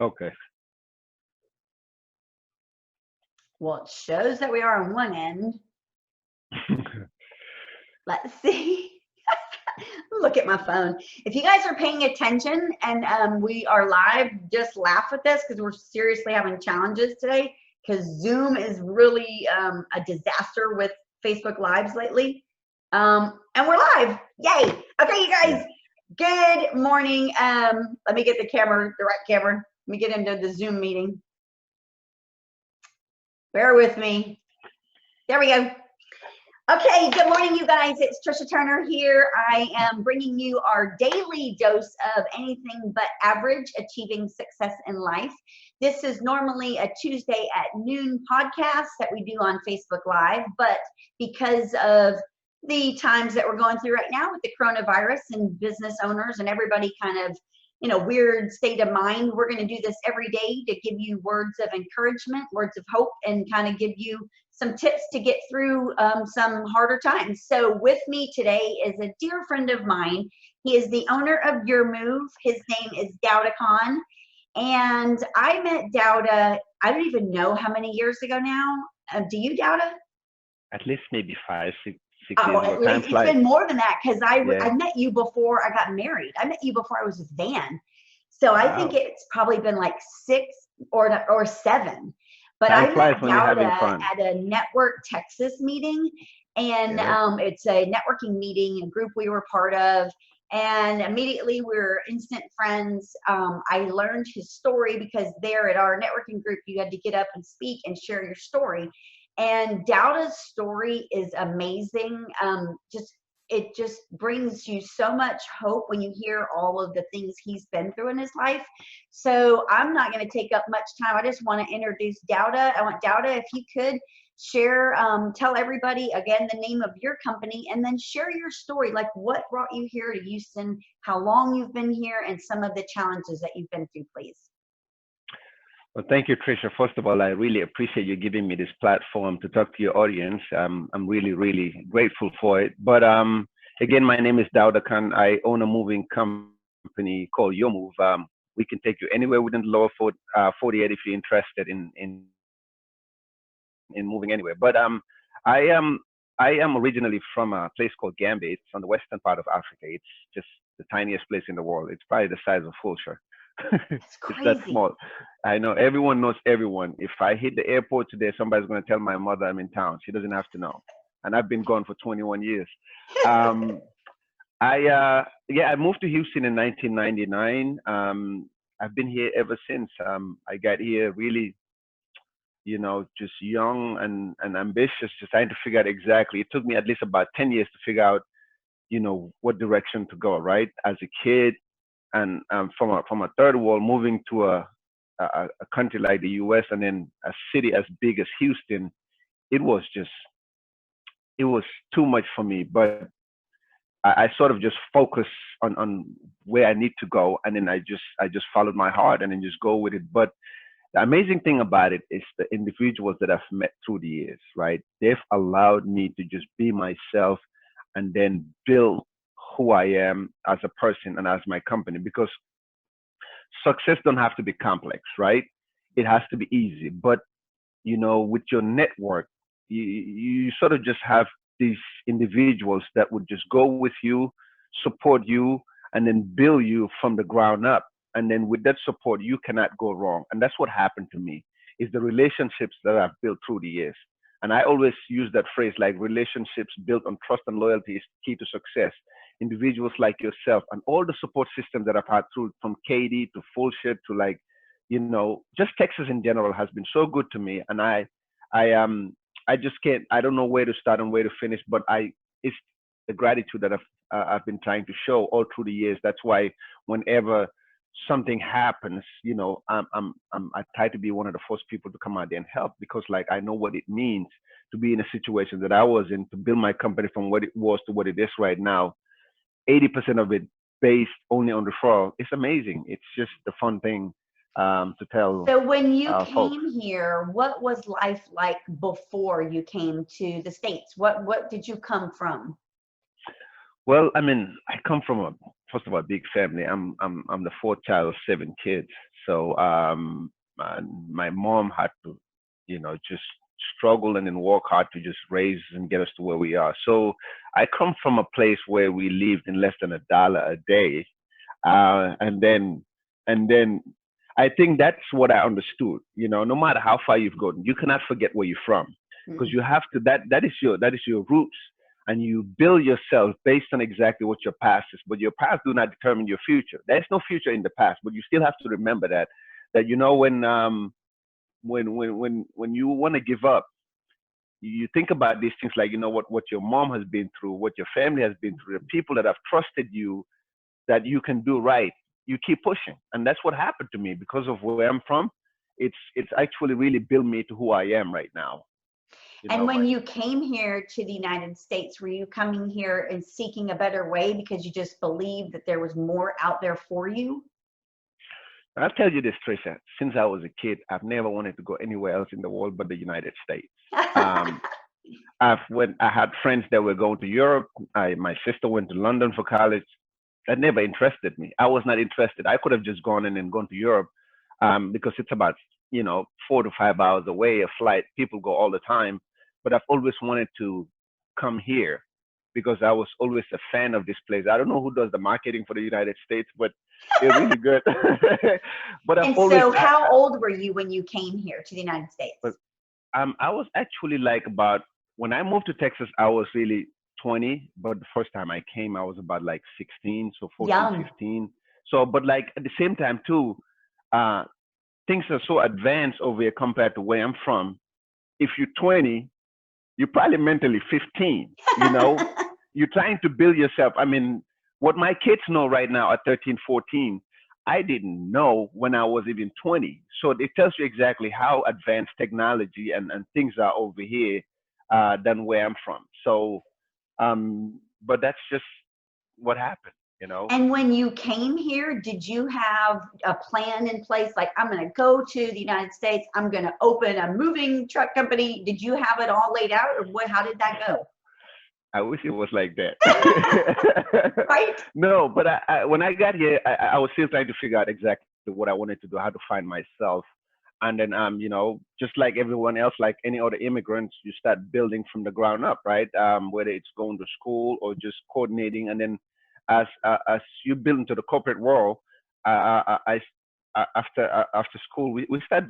Okay. Well, it shows that we are on one end. Let's see. Look at my phone. If you guys are paying attention and we are live, just laugh with this because we're seriously having challenges today because Zoom is really a disaster with Facebook Lives lately. And we're live. Yay. Okay, you Yeah. guys, good morning. Let me get the camera, the right camera. Let me get into the Zoom meeting. Bear with me. There we go. Okay, good morning, you guys. It's Trisha Turner here. I am bringing you our daily dose of anything but average, achieving success in life. This is normally a Tuesday at noon podcast that we do on Facebook Live, but because of the times that we're going through right now with the coronavirus and business owners and everybody kind of weird state of mind, we're going to do this every day to give you words of encouragement, words of hope, and kind of give you some tips to get through some harder times. So with me today is a dear friend of mine. He is the owner of Your Move. His name is Dawda Khan. And I met Dawda, I don't even know how many years ago now. Do you, Dawda? At least maybe 5, 6 years Oh, ago. at Time least it's flies. been more than that because I Yeah. met you before I got married. I met you before I was with Van. So I think Wow. it's probably been like 6 or 7. But Time I met flies when you're Dawda having fun. at a Network Texas meeting, and Yeah. it's a networking meeting, a group we were part of. And immediately we were instant friends. I learned his story because there at our networking group, you had to get up and speak and share your story. And Dowda's story is amazing. It just brings you so much hope when you hear all of the things he's been through in his life. So I'm not going to take up much time. I just want to introduce Dowda. I want Dowda, if you could share, tell everybody again the name of your company, and then share your story, like what brought you here to Houston, how long you've been here, and some of the challenges that you've been through, please. Well, thank you, Trisha. First of all, I really appreciate you giving me this platform to talk to your audience. I'm really, really grateful for it. But again, my name is Dawda Khan. I own a moving company called Your Move. We can take you anywhere within the lower 48 if you're interested in moving anywhere. But I am I am originally from a place called Gambia. It's on the western part of Africa. It's just the tiniest place in the world. It's probably the size of Fulshire. That's It's that crazy. small. I know everyone knows everyone. If I hit the airport today, somebody's going to tell my mother I'm in town. She doesn't have to know. And I've been gone for 21 years. Um, yeah, I moved to Houston in 1999. I've been here ever since. I got here really, just young and ambitious, just trying to figure out exactly. It took me at least about 10 years to figure out, what direction to go, right? As a kid, and from a third world moving to a country like the U.S. and then a city as big as Houston, it was just it was too much for me. But I sort of just focus on where I need to go, and then I just followed my heart and then just go with it. But the amazing thing about it is the individuals that I've met through the years, right? They've allowed me to just be myself and then build who I am as a person and as my company, because success don't have to be complex, right? It has to be easy. But with your network, you sort of just have these individuals that would just go with you, support you, and then build you from the ground up. And then with that support, you cannot go wrong. And that's what happened to me, is the relationships that I've built through the years. And I always use that phrase, like, relationships built on trust and loyalty is key to success. Individuals like yourself and all the support systems that I've had through, from Katy to Fullshit to, like, just Texas in general has been so good to me. And I just can't. I don't know where to start and where to finish. But it's the gratitude that I've been trying to show all through the years. That's why whenever something happens, I try to be one of the first people to come out there and help, because, like, I know what it means to be in a situation that I was in, to build my company from what it was to what it is right now. 80% of it based only on referral. It's amazing. It's just a fun thing to tell So when you folks. came here, what was life like before you came to the States? What did you come from? Well, I mean, I come from first of all, a big family. I'm the fourth child of 7 kids. So my mom had to, just struggle and then work hard to just raise and get us to where we are. So I come from a place where we lived in less than $1 a day, and then I think that's what I understood. No matter how far you've gone, you cannot forget where you're from, because Mm. you have to. That is your roots, and you build yourself based on exactly what your past is. But your past do not determine your future. There's no future in the past, but you still have to remember that when you want to give up, you think about these things like what your mom has been through, what your family has been through, the people that have trusted you that you can do right. You keep pushing, and that's what happened to me because of where I'm from. It's actually really built me to who I am right now. And My when you came here to the United States, were you coming here and seeking a better way because you just believed that there was more out there for you? I'll tell you this, Trisha. Since I was a kid, I've never wanted to go anywhere else in the world but the United States. Um, I had friends that were going to Europe. My sister went to London for college. That never interested me. I was not interested. I could have just gone in and gone to Europe, because it's about 4 to 5 hours away. A flight. People go all the time, but I've always wanted to come here because I was always a fan of this place. I don't know who does the marketing for the United States, but they're really good. But I've And always, so how old were you when you came here to the United but States? I was actually like about when I moved to Texas, I was really 20, but the first time I came, I was about like 16, so 14, Young. 15. So, but like at the same time too, uh, things are so advanced over here compared to where I'm from. If you're 20, you're probably mentally 15. You're trying to build yourself. I mean, what my kids know right now at 13, 14, I didn't know when I was even 20. So it tells you exactly how advanced technology and things are over here, than where I'm from. So, but that's just what happened. And when you came here, did you have a plan in place? Like, I'm going to go to the United States. I'm going to open a moving truck company. Did you have it all laid out, or what? How did that go? I wish it was like that. Right? No, but when I got here, I was still trying to figure out exactly what I wanted to do, how to find myself. And then, just like everyone else, like any other immigrants, you start building from the ground up, right? Whether it's going to school or just coordinating. And then as you build into the corporate world, after school, we start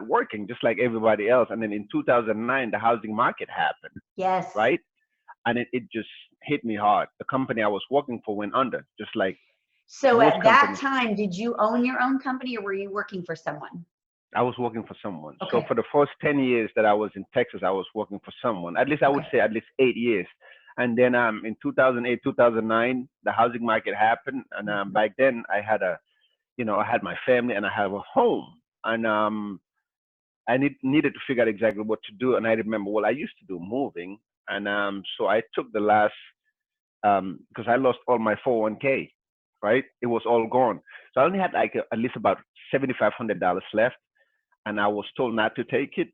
working just like everybody else. And then in 2009, the housing market happened, Yes. right? And it just hit me hard. The company I was working for went under, just like So most at that companies. time, did you own your own company, or were you working for someone? I was working for someone. So Okay. for the first 10 years that I was in Texas, I was working for someone. At least I would Okay. say at least 8 years. And then in 2008, 2009, the housing market happened. And back then I had my family and I have a home. And I needed to figure out exactly what to do. And I remember, well, I used to do moving. And so I took the last, because I lost all my 401k, right? It was all gone. So I only had like at least about $7,500 left, and I was told not to take it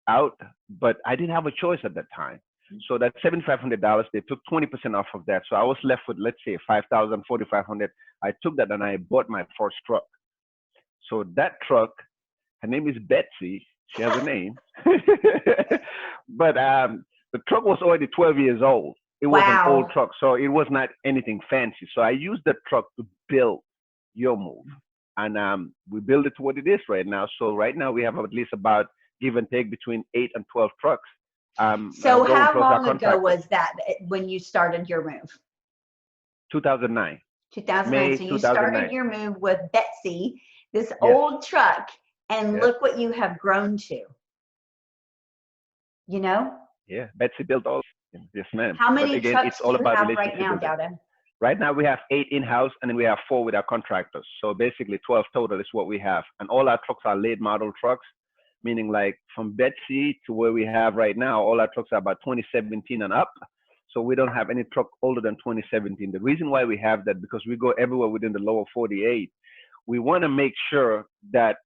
out, but I didn't have a choice at that time. So that $7,500, they took 20% off of that. So I was left with, let's say, 5,000, 4,500. I took that and I bought my first truck. So that truck, her name is Betsy. She has a name, but the truck was already 12 years old. It was an old Wow. truck, so it was not anything fancy. So I used that truck to build your move, and we built it to what it is right now. So right now we have at least about give and take between 8 and 12 trucks, So going how plus our long ago contractors. was that when you started your move? 2009, 2009. May So you started 2009. your move with Betsy, this Yes, old truck, and yes, look what you have grown to, you know? yeah. Betsy built all. Yes, ma'am. How But many again, it's trucks do all you about have right relationship now, building. Dawda? Right now we have 8 in-house and then we have 4 with our contractors. So basically 12 total is what we have. And all our trucks are late model trucks, meaning like from Betsy to where we have right now, all our trucks are about 2017 and up. So we don't have any truck older than 2017. The reason why we have that, because we go everywhere within the lower 48. We want to make sure that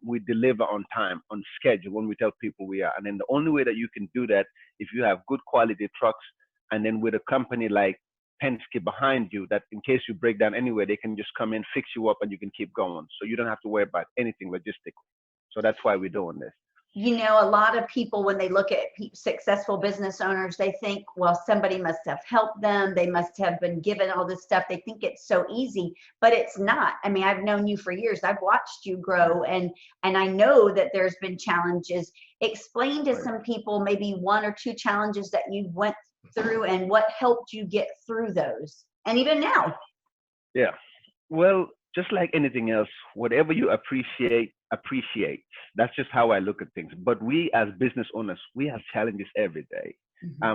we deliver on time, on schedule when we tell people we are. And then the only way that you can do that, if you have good quality trucks, and then with a company like Penske behind you that in case you break down anywhere, they can just come in, fix you up, and you can keep going. So you don't have to worry about anything logistically. So that's why we're doing this. You know, a lot of people, when they look at successful business owners, they think, well, somebody must have helped them. They must have been given all this stuff. They think it's so easy, but it's not. I mean, I've known you for years. I've watched you grow, and I know that there's been challenges. Explain to some people maybe one or two challenges that you went through and what helped you get through those, and even now. Yeah. Well, just like anything else, whatever you appreciate. That's just how I look at things. But we as business owners, we have challenges every day.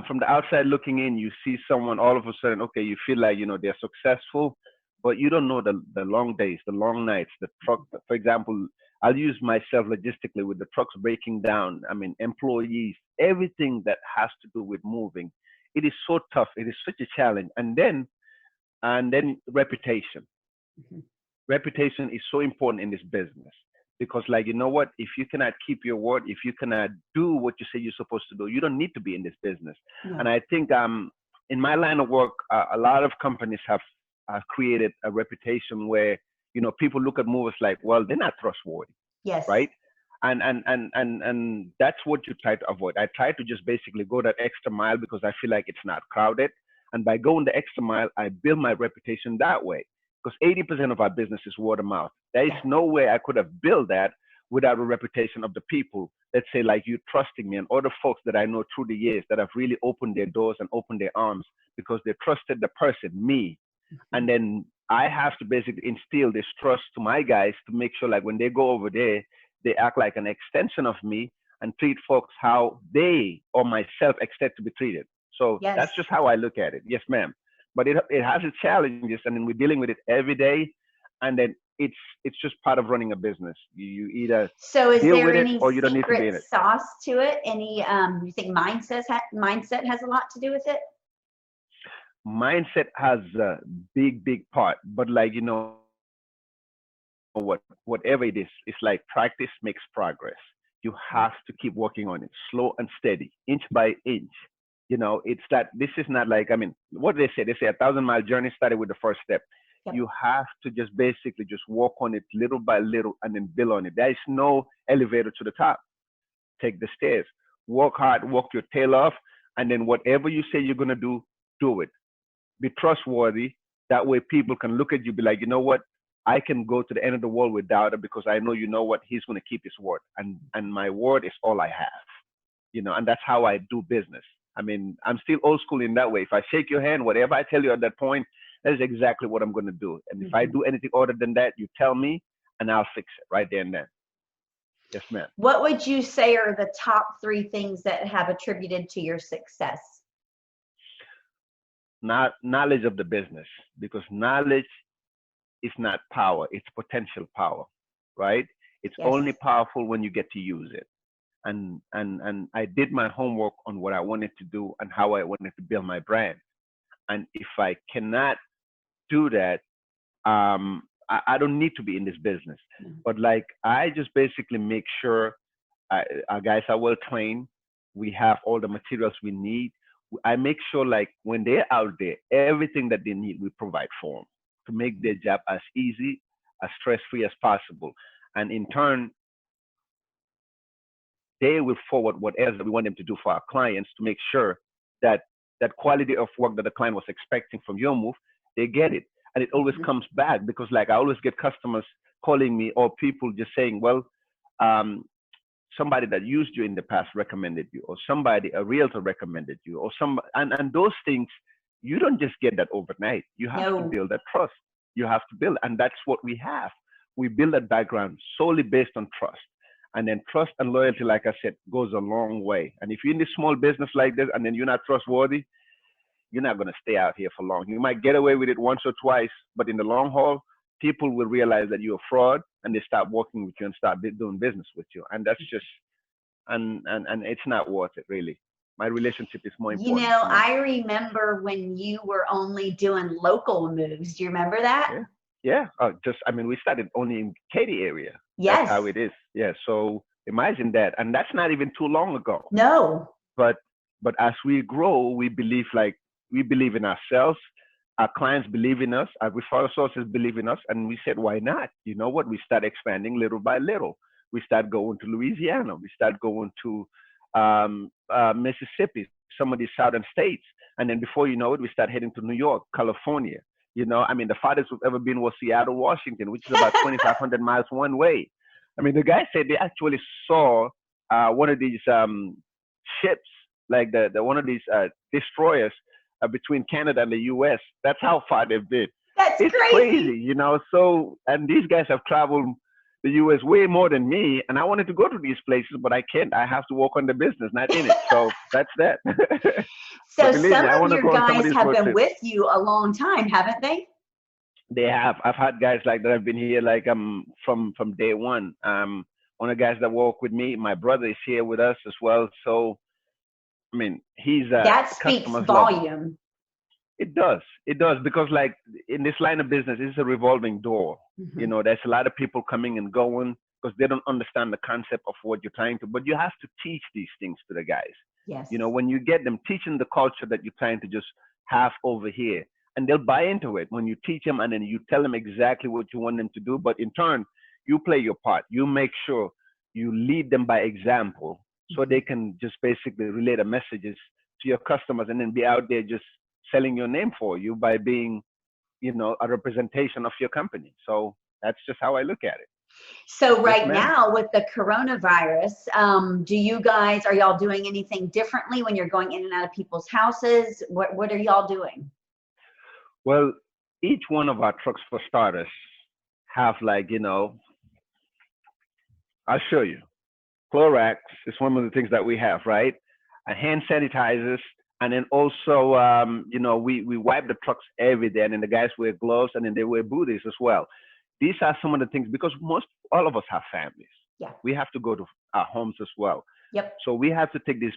From the outside looking in, you see someone all of a sudden, okay, you feel like, they're successful, but you don't know the long days, the long nights, the truck. For example, I'll use myself logistically with the trucks breaking down. I mean, employees, everything that has to do with moving. It is so tough. It is such a challenge. And then reputation. Reputation is so important in this business. Because, like, you know what? If you cannot keep your word, if you cannot do what you say you're supposed to do, you don't need to be in this business. And I think in my line of work, a lot of companies have created a reputation where, people look at movers like, well, they're not trustworthy. Yes. Right? And that's what you try to avoid. I try to just basically go that extra mile because I feel like it's not crowded. And by going the extra mile, I build my reputation that way. Because 80% of our business is word of mouth. There is no way I could have built that without a reputation of the people, let's say like you trusting me and other folks that I know through the years that have really opened their doors and opened their arms because they trusted the person, me. And then I have to basically instill this trust to my guys to make sure like when they go over there, they act like an extension of me and treat folks how they or myself expect to be treated. So that's just how I look at it. Yes, ma'am. But it has its challenges, and then we're dealing with it every day. And then it's just part of running a business. You either deal with it or you don't need to be in it. Sauce to it? Any you think mindset has a lot to do with it? Mindset has a big part, but like whatever it is, it's like practice makes progress. You have to keep working on it, slow and steady, inch by inch. It's that this is not like, I mean, what they say 1,000-mile journey started with the first step. You have to just basically just walk on it little by little and then build on it. There is no elevator to the top. Take the stairs, work hard, work your tail off, and then whatever you say you're going to do, do it. Be trustworthy. That way people can look at you, be like, you know what? I can go to the end of the world with Dawda because I know, he's going to keep his word. And my word is all I have, and that's how I do business. I mean, I'm still old school in that way. If I shake your hand, whatever I tell you at that point, that is exactly what I'm going to do. And if I do anything other than that, you tell me and I'll fix it right there and then. Yes, ma'am. What would you say are the top 3 things that have attributed to your success? Not knowledge of the business, because knowledge is not power. It's potential power, right? It's only powerful when you get to use it. And I did my homework on what I wanted to do and how I wanted to build my brand. And if I cannot do that, I don't need to be in this business. But like, I just basically make sure our guys are well trained. We have all the materials we need. I make sure like when they're out there, everything that they need, we provide for them to make their job as easy, as stress-free as possible. And in turn, they will forward whatever we want them to do for our clients to make sure that that quality of work that the client was expecting from your move, they get it. And it always comes back because like I always get customers calling me or people just saying, well, somebody that used you in the past recommended you, or a realtor recommended you, or and those things, you don't just get that overnight. You have to build that trust. You have to build, and that's what we have. We build that background solely based on trust. And then trust and loyalty, like I said, goes a long way. And if you're in this small business like this and then you're not trustworthy, you're not going to stay out here for long. You might get away with it once or twice, but in the long haul, people will realize that you're a fraud and they start working with you and start doing business with you. And that's just, and it's not worth it, really. My relationship is more important. I remember when you were only doing local moves. Do you remember that? Yeah. We started only in Katy area. Yes. That's how it is. Yeah. So imagine that. And that's not even too long ago. No. But as we grow, we believe in ourselves. our clients believe in us, our referral sources believe in us, and we said, why not? You know what? We start expanding little by little. We start going to Louisiana. We start going to Mississippi, some of these southern states. And then before you know it, we start heading to New York, California. You know, I mean, the farthest we've ever been was Seattle, Washington, which is about 2,500 miles one way. I mean, the guy said they actually saw one of these ships, like the one of these destroyers between Canada and the U.S. That's how far they've been. That's It's crazy, you know. So, and these guys have traveled the U.S. way more than me, and I wanted to go to these places, but I can't. I have to work on the business, not in it. So that's that. So believe some me, I of want to your go on some of guys these have road been trips. with you a long time, haven't they? They have. I've had guys like that have been here like from day one. One of the guys that work with me, my brother is here with us as well. So I mean, he's That speaks customers love him. volume. It does. It does, because like in this line of business, it's a revolving door. You know, there's a lot of people coming and going because they don't understand the concept of what you're trying to. But you have to teach these things to the guys. Yes. You know, when you get them teaching the culture that you're trying to just have over here, and they'll buy into it when you teach them, and then you tell them exactly what you want them to do. But in turn, you play your part. You make sure you lead them by example, so they can just basically relay the messages to your customers, and then be out there just selling your name for you by being, you know, a representation of your company. So that's just how I look at it. So right Yes, ma'am. now with the coronavirus, do you guys, are y'all doing anything differently when you're going in and out of people's houses? What are y'all doing? Well, each one of our trucks, for starters, have, like, you know, I'll show you. Clorox is one of the things that we have, right? Hand sanitizers, and then also, you know, we wipe the trucks every day, and then the guys wear gloves, and then they wear booties as well. These are some of the things, because all of us have families. Yeah. We have to go to our homes as well. Yep. So we have to take these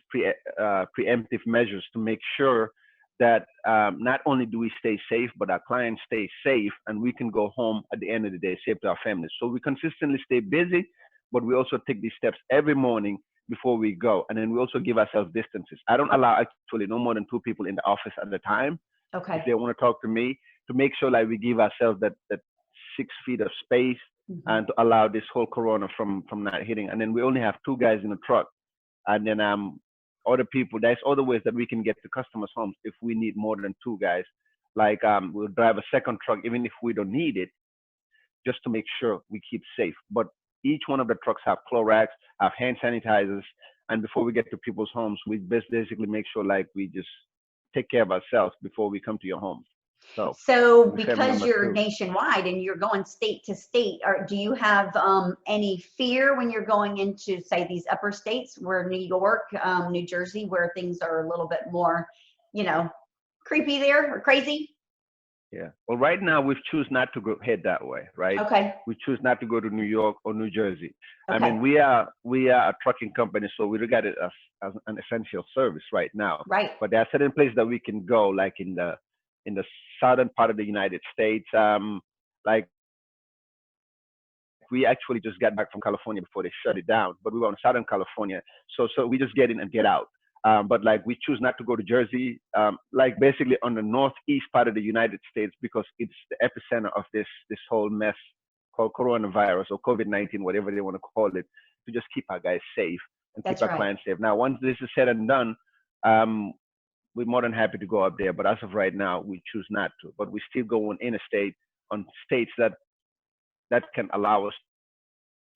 preemptive measures to make sure that not only do we stay safe, but our clients stay safe, and we can go home at the end of the day safe to our families. So we consistently stay busy, but we also take these steps every morning before we go. And then we also give ourselves distances. I don't allow actually no more than 2 people in the office at a time. Okay. If they want to talk to me, to make sure like we give ourselves that 6 feet of space, and to allow this whole corona from not hitting. And then we only have 2 guys in the truck. And then other people, there's other ways that we can get to customers' homes if we need more than 2 guys. Like we'll drive a second truck even if we don't need it, just to make sure we keep safe. But each one of the trucks have Clorox, have hand sanitizers, and before we get to people's homes, we basically make sure like we just take care of ourselves before we come to your home. So because you're nationwide and you're going state to state, do you have any fear when you're going into, say, these upper states, where New York, New Jersey, where things are a little bit more, you know, creepy there or crazy? Yeah. Well, right now we've choose not to head that way, right? Okay. We choose not to go to New York or New Jersey. Okay. I mean, we are a trucking company, so we look at it as an essential service right now. Right. But there are certain places that we can go, like in the southern part of the United States. Like we actually just got back from California before they shut it down, but we were in Southern California, so we just get in and get out. But like we choose not to go to Jersey, like basically on the northeast part of the United States, because it's the epicenter of this whole mess called coronavirus or COVID-19, whatever they want to call it, to just keep our guys safe and keep our clients safe. Now, once this is said and done, we're more than happy to go up there. But as of right now, we choose not to. But we still go on interstate on states that can allow us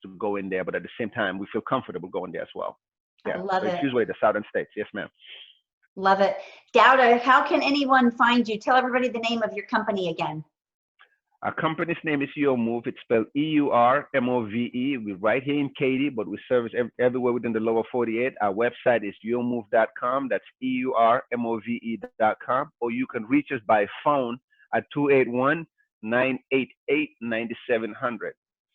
to go in there. But at the same time, we feel comfortable going there as well. Yeah, I love it. It's usually the southern states. Yes, ma'am. Love it. Dawda, how can anyone find you? Tell everybody the name of your company again. Our company's name is YourMove. It's spelled EURMOVE. We're right here in Katy, but we service everywhere within the lower 48. Our website is yourmove.com. That's EURMOVE.com. Or you can reach us by phone at 281-988-9700.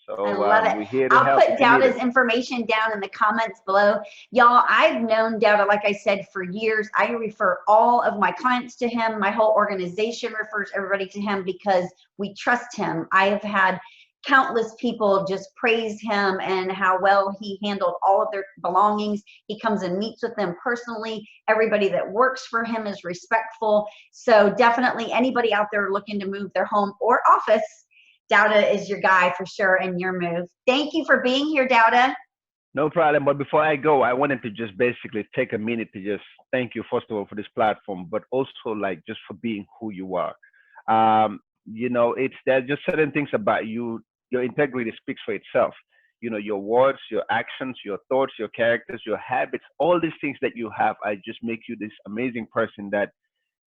So I love it. we're here to I'll help. put Dawda's information down in the comments below. Y'all, I've known Dawda, like I said, for years. I refer all of my clients to him. My whole organization refers everybody to him because we trust him. I have had countless people just praise him and how well he handled all of their belongings. He comes and meets with them personally. Everybody that works for him is respectful. So definitely anybody out there looking to move their home or office, Dawda is your guy for sure in your move. Thank you for being here, Dawda. No problem. But before I go, I wanted to just basically take a minute to just thank you, first of all, for this platform, but also like just for being who you are. You know, it's there's just certain things about you. Your integrity speaks for itself. You know, your words, your actions, your thoughts, your characters, your habits, all these things that you have, I just make you this amazing person that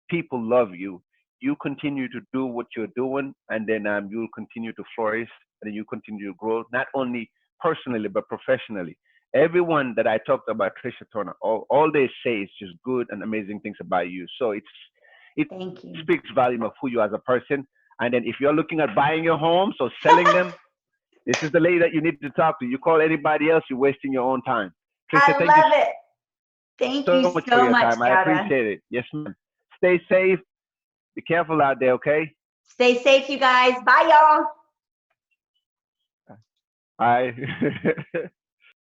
people love you. You continue to do what you're doing, and then you'll continue to flourish, and then you continue to grow, not only personally but professionally. Everyone that I talked about, Trisha Turner, all they say is just good and amazing things about you. So it Thank you. speaks volume of who you are as a person. And then if you're looking at buying your homes or selling them, this is the lady that you need to talk to. You call anybody else, you're wasting your own time. Trisha, I thank you love it. Thank you so much for so your much, time. I Dawda. appreciate it. Yes, ma'am. Stay safe. Be careful out there, okay? Stay safe, you guys. Bye, y'all. Bye.